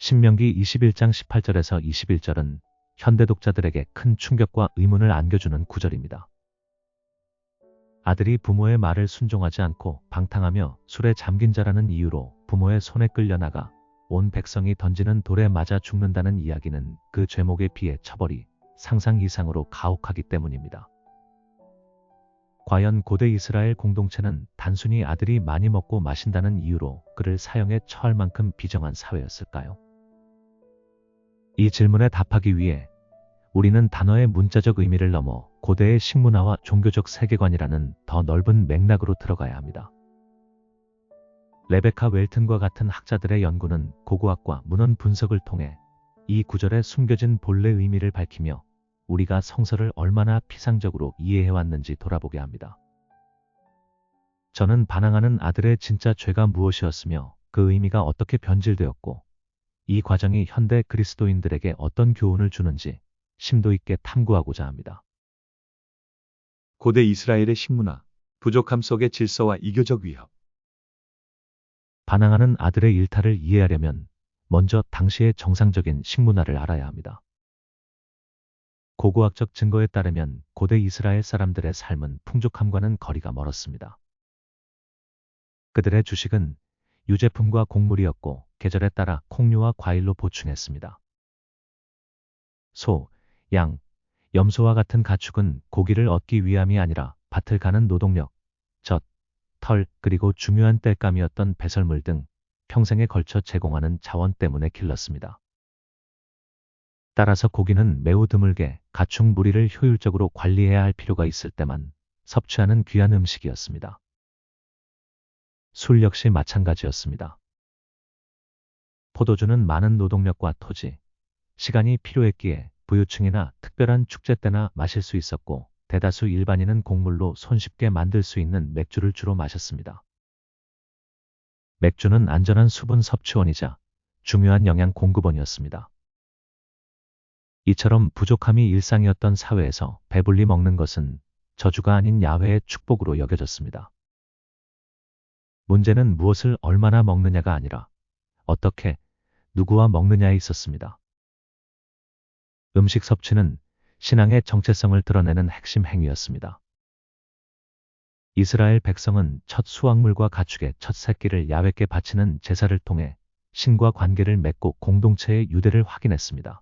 신명기 21장 18절에서 21절은 현대 독자들에게 큰 충격과 의문을 안겨주는 구절입니다. 아들이 부모의 말을 순종하지 않고 방탕하며 술에 잠긴 자라는 이유로 부모의 손에 끌려나가 온 백성이 던지는 돌에 맞아 죽는다는 이야기는 그 죄목에 비해 처벌이 상상 이상으로 가혹하기 때문입니다. 과연 고대 이스라엘 공동체는 단순히 아들이 많이 먹고 마신다는 이유로 그를 사형에 처할 만큼 비정한 사회였을까요? 이 질문에 답하기 위해 우리는 단어의 문자적 의미를 넘어 고대의 식문화와 종교적 세계관이라는 더 넓은 맥락으로 들어가야 합니다. 레베카 웰튼과 같은 학자들의 연구는 고고학과 문헌 분석을 통해 이 구절에 숨겨진 본래 의미를 밝히며 우리가 성서를 얼마나 피상적으로 이해해왔는지 돌아보게 합니다. 저는 반항하는 아들의 진짜 죄가 무엇이었으며 그 의미가 어떻게 변질되었고 이 과정이 현대 그리스도인들에게 어떤 교훈을 주는지 심도 있게 탐구하고자 합니다. 고대 이스라엘의 식문화, 부족함 속의 질서와 이교적 위협. 반항하는 아들의 일탈을 이해하려면 먼저 당시의 정상적인 식문화를 알아야 합니다. 고고학적 증거에 따르면 고대 이스라엘 사람들의 삶은 풍족함과는 거리가 멀었습니다. 그들의 주식은 유제품과 곡물이었고 계절에 따라 콩류와 과일로 보충했습니다. 소, 양, 염소와 같은 가축은 고기를 얻기 위함이 아니라 밭을 가는 노동력, 젖, 털, 그리고 중요한 땔감이었던 배설물 등 평생에 걸쳐 제공하는 자원 때문에 길렀습니다. 따라서 고기는 매우 드물게 가축 무리를 효율적으로 관리해야 할 필요가 있을 때만 섭취하는 귀한 음식이었습니다. 술 역시 마찬가지였습니다. 포도주는 많은 노동력과 토지, 시간이 필요했기에 부유층이나 특별한 축제 때나 마실 수 있었고 대다수 일반인은 곡물로 손쉽게 만들 수 있는 맥주를 주로 마셨습니다. 맥주는 안전한 수분 섭취원이자 중요한 영양 공급원이었습니다. 이처럼 부족함이 일상이었던 사회에서 배불리 먹는 것은 저주가 아닌 야훼의 축복으로 여겨졌습니다. 문제는 무엇을 얼마나 먹느냐가 아니라 어떻게, 누구와 먹느냐에 있었습니다. 음식 섭취는 신앙의 정체성을 드러내는 핵심 행위였습니다. 이스라엘 백성은 첫 수확물과 가축의 첫 새끼를 야훼께 바치는 제사를 통해 신과 관계를 맺고 공동체의 유대를 확인했습니다.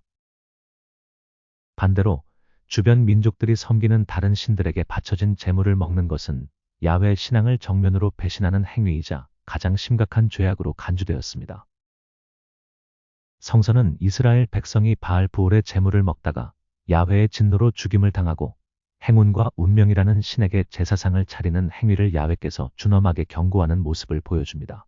반대로 주변 민족들이 섬기는 다른 신들에게 바쳐진 제물을 먹는 것은 야훼 신앙을 정면으로 배신하는 행위이자 가장 심각한 죄악으로 간주되었습니다. 성서는 이스라엘 백성이 바알 부올의 제물을 먹다가 야훼의 진노로 죽임을 당하고 행운과 운명이라는 신에게 제사상을 차리는 행위를 야훼께서 준엄하게 경고하는 모습을 보여줍니다.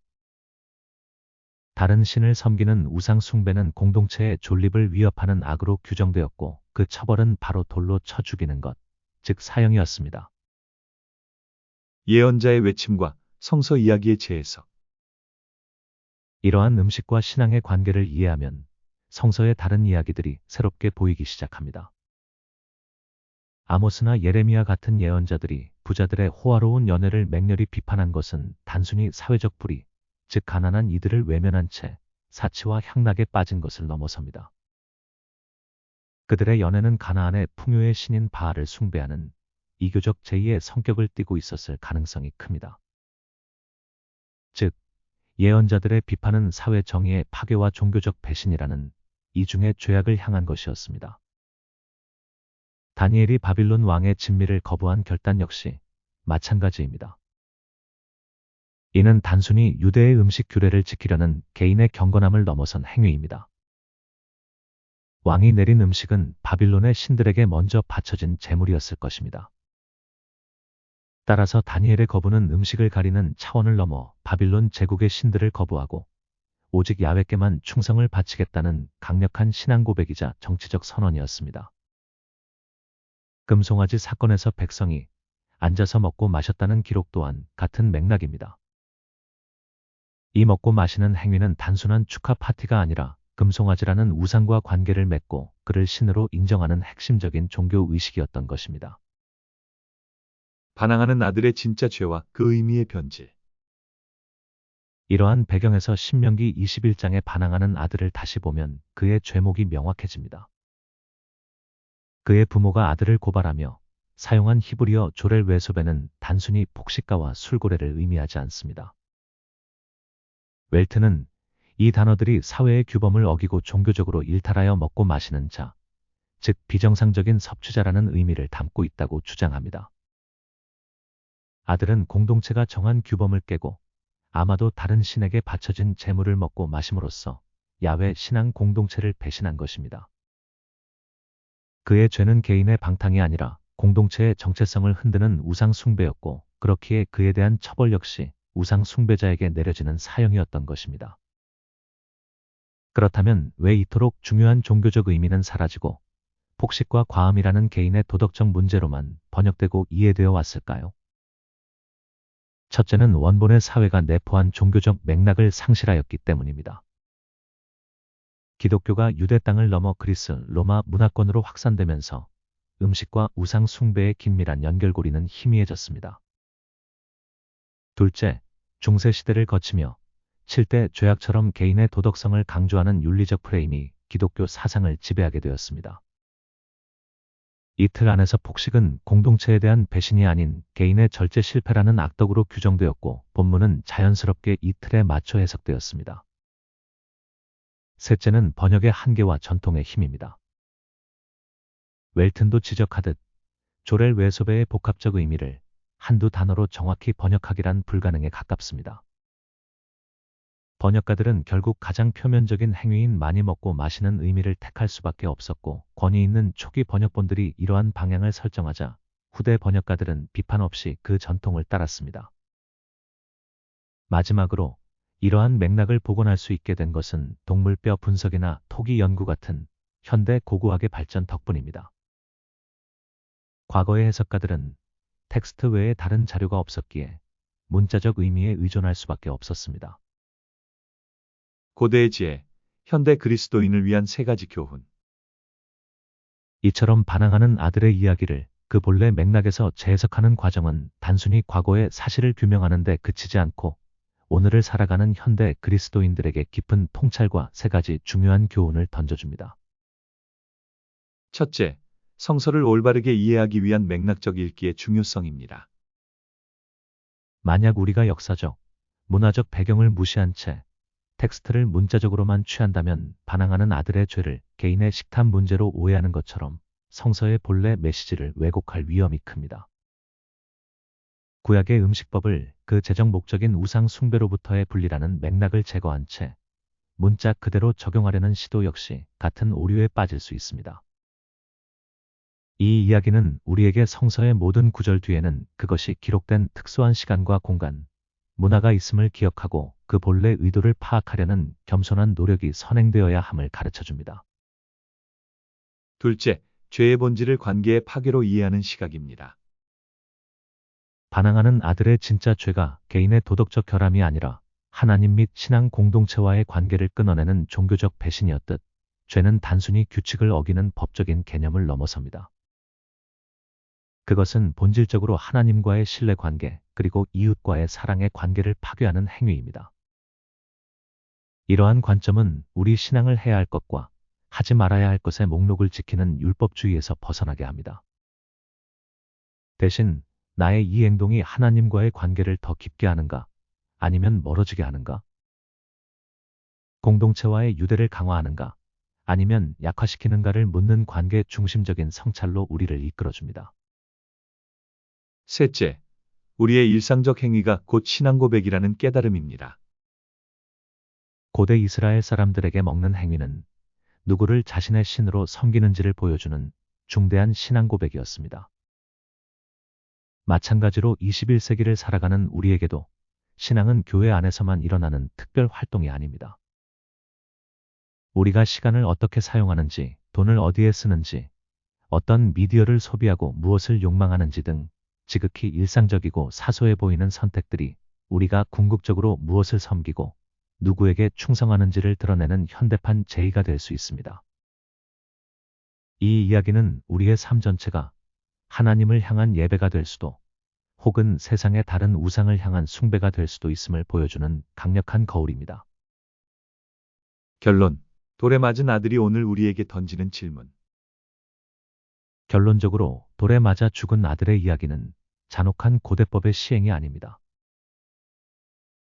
다른 신을 섬기는 우상 숭배는 공동체의 존립을 위협하는 악으로 규정되었고 그 처벌은 바로 돌로 쳐 죽이는 것, 즉 사형이었습니다. 예언자의 외침과 성서 이야기의 재해석. 이러한 음식과 신앙의 관계를 이해하면 성서의 다른 이야기들이 새롭게 보이기 시작합니다. 아모스나 예레미야 같은 예언자들이 부자들의 호화로운 연애를 맹렬히 비판한 것은 단순히 사회적 불의, 즉 가난한 이들을 외면한 채 사치와 향락에 빠진 것을 넘어섭니다. 그들의 연애는 가나안의 풍요의 신인 바알을 숭배하는 이교적 제2의 성격을 띠고 있었을 가능성이 큽니다. 즉, 예언자들의 비판은 사회 정의의 파괴와 종교적 배신이라는 이중의 죄악을 향한 것이었습니다. 다니엘이 바빌론 왕의 진미를 거부한 결단 역시 마찬가지입니다. 이는 단순히 유대의 음식 규례를 지키려는 개인의 경건함을 넘어선 행위입니다. 왕이 내린 음식은 바빌론의 신들에게 먼저 바쳐진 제물이었을 것입니다. 따라서 다니엘의 거부는 음식을 가리는 차원을 넘어 바빌론 제국의 신들을 거부하고 오직 야훼께만 충성을 바치겠다는 강력한 신앙 고백이자 정치적 선언이었습니다. 금송아지 사건에서 백성이 앉아서 먹고 마셨다는 기록 또한 같은 맥락입니다. 이 먹고 마시는 행위는 단순한 축하 파티가 아니라 금송아지라는 우상과 관계를 맺고 그를 신으로 인정하는 핵심적인 종교 의식이었던 것입니다. 반항하는 아들의 진짜 죄와 그 의미의 변질. 이러한 배경에서 신명기 21장에 반항하는 아들을 다시 보면 그의 죄목이 명확해집니다. 그의 부모가 아들을 고발하며 사용한 히브리어 조렐 외소베는 단순히 폭식가와 술고래를 의미하지 않습니다. 웰트는 이 단어들이 사회의 규범을 어기고 종교적으로 일탈하여 먹고 마시는 자, 즉 비정상적인 섭취자라는 의미를 담고 있다고 주장합니다. 아들은 공동체가 정한 규범을 깨고 아마도 다른 신에게 바쳐진 재물을 먹고 마심으로써 야훼 신앙 공동체를 배신한 것입니다. 그의 죄는 개인의 방탕이 아니라 공동체의 정체성을 흔드는 우상 숭배였고, 그렇기에 그에 대한 처벌 역시 우상 숭배자에게 내려지는 사형이었던 것입니다. 그렇다면 왜 이토록 중요한 종교적 의미는 사라지고 폭식과 과음이라는 개인의 도덕적 문제로만 번역되고 이해되어 왔을까요? 첫째는 원본의 사회가 내포한 종교적 맥락을 상실하였기 때문입니다. 기독교가 유대 땅을 넘어 그리스, 로마 문화권으로 확산되면서 음식과 우상 숭배의 긴밀한 연결고리는 희미해졌습니다. 둘째, 중세시대를 거치며 7대 죄악처럼 개인의 도덕성을 강조하는 윤리적 프레임이 기독교 사상을 지배하게 되었습니다. 이틀 안에서 폭식은 공동체에 대한 배신이 아닌 개인의 절제 실패라는 악덕으로 규정되었고, 본문은 자연스럽게 이 틀에 맞춰 해석되었습니다. 셋째는 번역의 한계와 전통의 힘입니다. 웰튼도 지적하듯 조렐 외소베의 복합적 의미를 한두 단어로 정확히 번역하기란 불가능에 가깝습니다. 번역가들은 결국 가장 표면적인 행위인 많이 먹고 마시는 의미를 택할 수밖에 없었고, 권위 있는 초기 번역본들이 이러한 방향을 설정하자 후대 번역가들은 비판 없이 그 전통을 따랐습니다. 마지막으로 이러한 맥락을 복원할 수 있게 된 것은 동물뼈 분석이나 토기 연구 같은 현대 고고학의 발전 덕분입니다. 과거의 해석가들은 텍스트 외에 다른 자료가 없었기에 문자적 의미에 의존할 수밖에 없었습니다. 고대의 지혜, 현대 그리스도인을 위한 세 가지 교훈. 이처럼 반항하는 아들의 이야기를 그 본래 맥락에서 재해석하는 과정은 단순히 과거의 사실을 규명하는 데 그치지 않고 오늘을 살아가는 현대 그리스도인들에게 깊은 통찰과 세 가지 중요한 교훈을 던져줍니다. 첫째, 성서를 올바르게 이해하기 위한 맥락적 읽기의 중요성입니다. 만약 우리가 역사적, 문화적 배경을 무시한 채 텍스트를 문자적으로만 취한다면 반항하는 아들의 죄를 개인의 식탐 문제로 오해하는 것처럼 성서의 본래 메시지를 왜곡할 위험이 큽니다. 구약의 음식법을 그 제정 목적인 우상 숭배로부터의 분리라는 맥락을 제거한 채 문자 그대로 적용하려는 시도 역시 같은 오류에 빠질 수 있습니다. 이 이야기는 우리에게 성서의 모든 구절 뒤에는 그것이 기록된 특수한 시간과 공간, 문화가 있음을 기억하고 그 본래 의도를 파악하려는 겸손한 노력이 선행되어야 함을 가르쳐줍니다. 둘째, 죄의 본질을 관계의 파괴로 이해하는 시각입니다. 반항하는 아들의 진짜 죄가 개인의 도덕적 결함이 아니라 하나님 및 신앙 공동체와의 관계를 끊어내는 종교적 배신이었듯, 죄는 단순히 규칙을 어기는 법적인 개념을 넘어섭니다. 그것은 본질적으로 하나님과의 신뢰관계, 그리고 이웃과의 사랑의 관계를 파괴하는 행위입니다. 이러한 관점은 우리 신앙을 해야 할 것과 하지 말아야 할 것의 목록을 지키는 율법주의에서 벗어나게 합니다. 대신 나의 이 행동이 하나님과의 관계를 더 깊게 하는가, 아니면 멀어지게 하는가? 공동체와의 유대를 강화하는가, 아니면 약화시키는가를 묻는 관계 중심적인 성찰로 우리를 이끌어줍니다. 셋째, 우리의 일상적 행위가 곧 신앙 고백이라는 깨달음입니다. 고대 이스라엘 사람들에게 먹는 행위는 누구를 자신의 신으로 섬기는지를 보여주는 중대한 신앙 고백이었습니다. 마찬가지로 21세기를 살아가는 우리에게도 신앙은 교회 안에서만 일어나는 특별 활동이 아닙니다. 우리가 시간을 어떻게 사용하는지, 돈을 어디에 쓰는지, 어떤 미디어를 소비하고 무엇을 욕망하는지 등 지극히 일상적이고 사소해 보이는 선택들이 우리가 궁극적으로 무엇을 섬기고 누구에게 충성하는지를 드러내는 현대판 제의가 될 수 있습니다. 이 이야기는 우리의 삶 전체가 하나님을 향한 예배가 될 수도, 혹은 세상의 다른 우상을 향한 숭배가 될 수도 있음을 보여주는 강력한 거울입니다. 결론. 돌에 맞은 아들이 오늘 우리에게 던지는 질문. 결론적으로 돌에 맞아 죽은 아들의 이야기는 잔혹한 고대법의 시행이 아닙니다.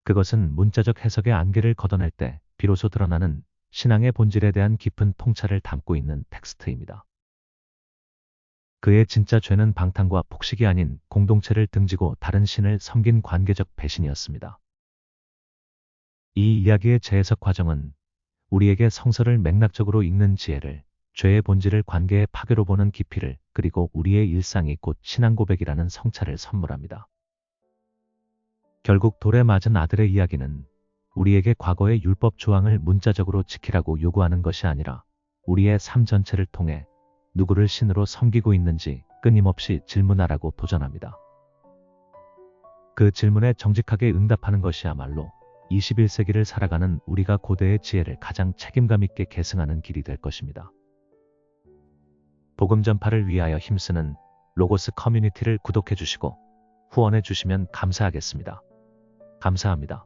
그것은 문자적 해석의 안개를 걷어낼 때 비로소 드러나는 신앙의 본질에 대한 깊은 통찰을 담고 있는 텍스트입니다. 그의 진짜 죄는 방탕과 폭식이 아닌 공동체를 등지고 다른 신을 섬긴 관계적 배신이었습니다. 이 이야기의 재해석 과정은 우리에게 성서를 맥락적으로 읽는 지혜를, 죄의 본질을 관계의 파괴로 보는 깊이를, 그리고 우리의 일상이 곧 신앙 고백이라는 성찰을 선물합니다. 결국 돌에 맞은 아들의 이야기는 우리에게 과거의 율법 조항을 문자적으로 지키라고 요구하는 것이 아니라 우리의 삶 전체를 통해 누구를 신으로 섬기고 있는지 끊임없이 질문하라고 도전합니다. 그 질문에 정직하게 응답하는 것이야말로 21세기를 살아가는 우리가 고대의 지혜를 가장 책임감 있게 계승하는 길이 될 것입니다. 복음 전파를 위하여 힘쓰는 로고스 커뮤니티를 구독해 주시고 후원해 주시면 감사하겠습니다. 감사합니다.